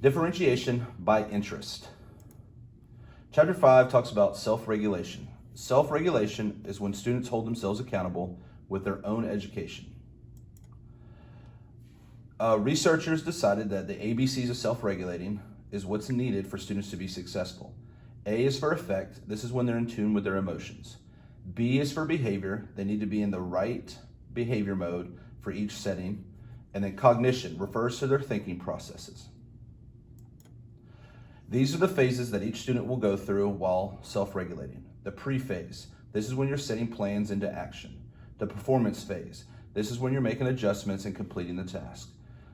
Differentiation by interest. Chapter 5 talks about self-regulation. Self-regulation is when students hold themselves accountable with their own education. Researchers decided that the ABCs of self-regulating is what's needed for students to be successful. A is for affect. This is when they're in tune with their emotions. B is for behavior. They need to be in the right behavior mode for each setting. And then cognition refers to their thinking processes. These are the phases that each student will go through while self-regulating. The pre-phase, this is when you're setting plans into action. The performance phase, this is when you're making adjustments and completing the task.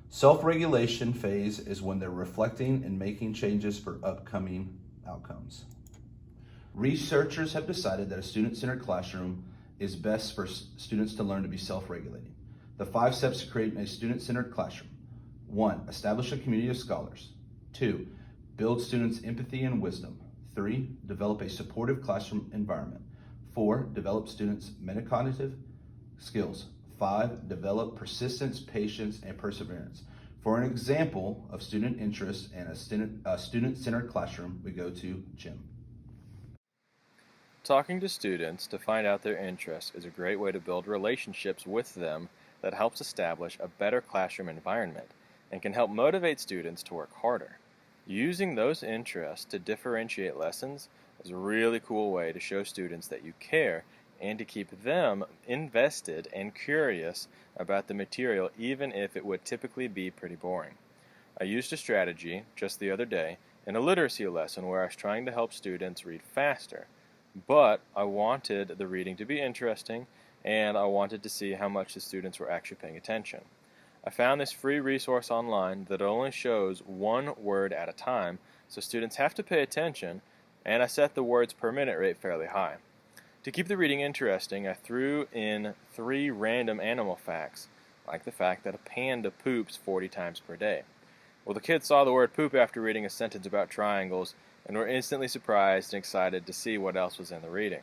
Self-regulation phase is when they're reflecting and making changes for upcoming outcomes. Researchers have decided that a student-centered classroom is best for students to learn to be self-regulating. The 5 steps to create a student-centered classroom. 1, establish a community of scholars. 2, build students' empathy and wisdom. 3, develop a supportive classroom environment. 4, develop students' metacognitive skills. 5, develop persistence, patience, and perseverance. For an example of student interest and a student-centered classroom, we go to Jim. Talking to students to find out their interests is a great way to build relationships with them that helps establish a better classroom environment and can help motivate students to work harder. Using those interests to differentiate lessons is a really cool way to show students that you care and to keep them invested and curious about the material even if it would typically be pretty boring. I used a strategy just the other day in a literacy lesson where I was trying to help students read faster, but I wanted the reading to be interesting and I wanted to see how much the students were actually paying attention. I found this free resource online that only shows one word at a time, so students have to pay attention, and I set the words per minute rate fairly high. To keep the reading interesting, I threw in 3 random animal facts, like the fact that a panda poops 40 times per day. Well, the kids saw the word poop after reading a sentence about triangles and were instantly surprised and excited to see what else was in the reading.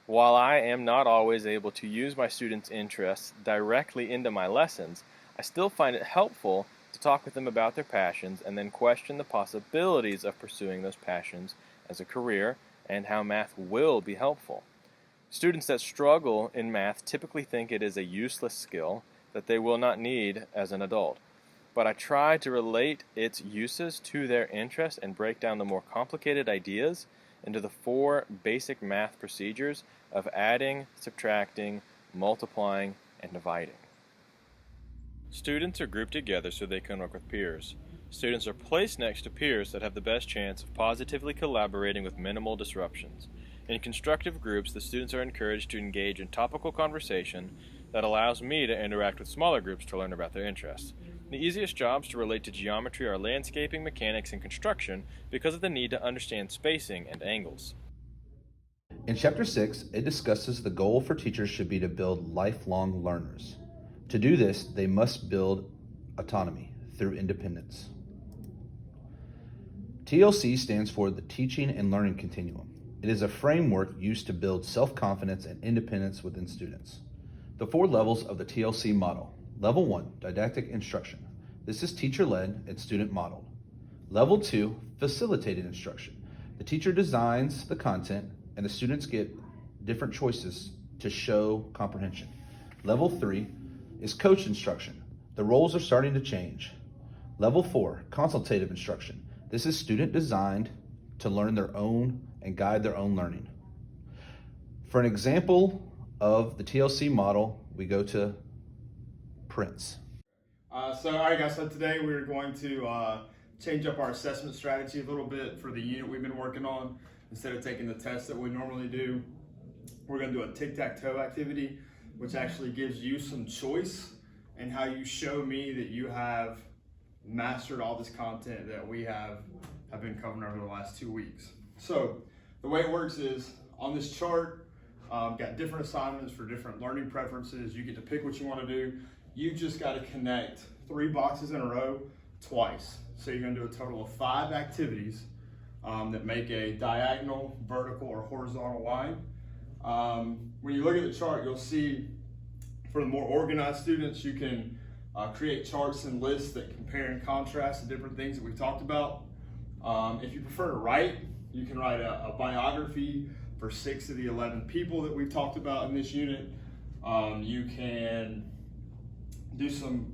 While I am not always able to use my students' interests directly into my lessons, I still find it helpful to talk with them about their passions and then question the possibilities of pursuing those passions as a career and how math will be helpful. Students that struggle in math typically think it is a useless skill that they will not need as an adult. But I try to relate its uses to their interest and break down the more complicated ideas into the 4 basic math procedures of adding, subtracting, multiplying, and dividing. Students are grouped together so they can work with peers. Students are placed next to peers that have the best chance of positively collaborating with minimal disruptions. In constructive groups, the students are encouraged to engage in topical conversation that allows me to interact with smaller groups to learn about their interests. The easiest jobs to relate to geometry are landscaping, mechanics, and construction because of the need to understand spacing and angles. In Chapter 6, it discusses the goal for teachers should be to build lifelong learners. To do this, they must build autonomy through independence. TLC stands for the Teaching and Learning Continuum. It is a framework used to build self-confidence and independence within students. The 4 levels of the TLC model. Level 1, didactic instruction. This is teacher-led and student-modeled. Level 2, facilitated instruction. The teacher designs the content and the students get different choices to show comprehension. Level 3 is coach instruction. The roles are starting to change. Level 4, consultative instruction. This is student designed to learn their own and guide their own learning. For an example of the TLC model, we go to Prince. All right guys, so today we're going to change up our assessment strategy a little bit for the unit we've been working on. Instead of taking the test that we normally do, we're going to do a tic-tac-toe activity, which actually gives you some choice in how you show me that you have mastered all this content that we have been covering over the last 2 weeks. So the way it works is on this chart, got different assignments for different learning preferences. You get to pick what you want to do. You just got to connect 3 boxes in a row twice. So you're going to do a total of 5 activities that make a diagonal, vertical, or horizontal line. When you look at the chart, you'll see for the more organized students, you can create charts and lists that compare and contrast the different things that we've talked about. If you prefer to write, you can write a biography for 6 of the 11 people that we've talked about in this unit. You can do some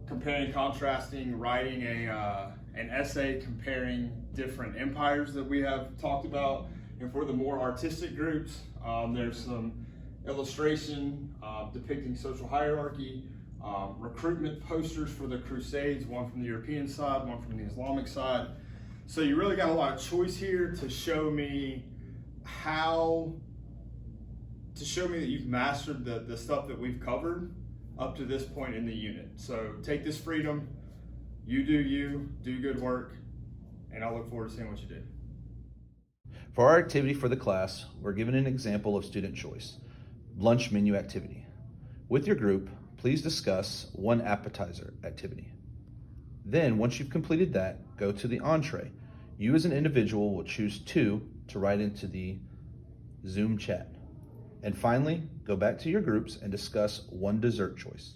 comparing and contrasting, writing an essay comparing different empires that we have talked about. And for the more artistic groups, there's some illustration depicting social hierarchy, recruitment posters for the Crusades, one from the European side, one from the Islamic side. So you really got a lot of choice here to show me that you've mastered the stuff that we've covered up to this point in the unit. So take this freedom, you, do good work, and I look forward to seeing what you do. For our activity for the class, we're given an example of student choice, lunch menu activity. With your group, please discuss one appetizer activity. Then, once you've completed that, go to the entree. You as an individual will choose 2 to write into the Zoom chat. And finally, go back to your groups and discuss one dessert choice.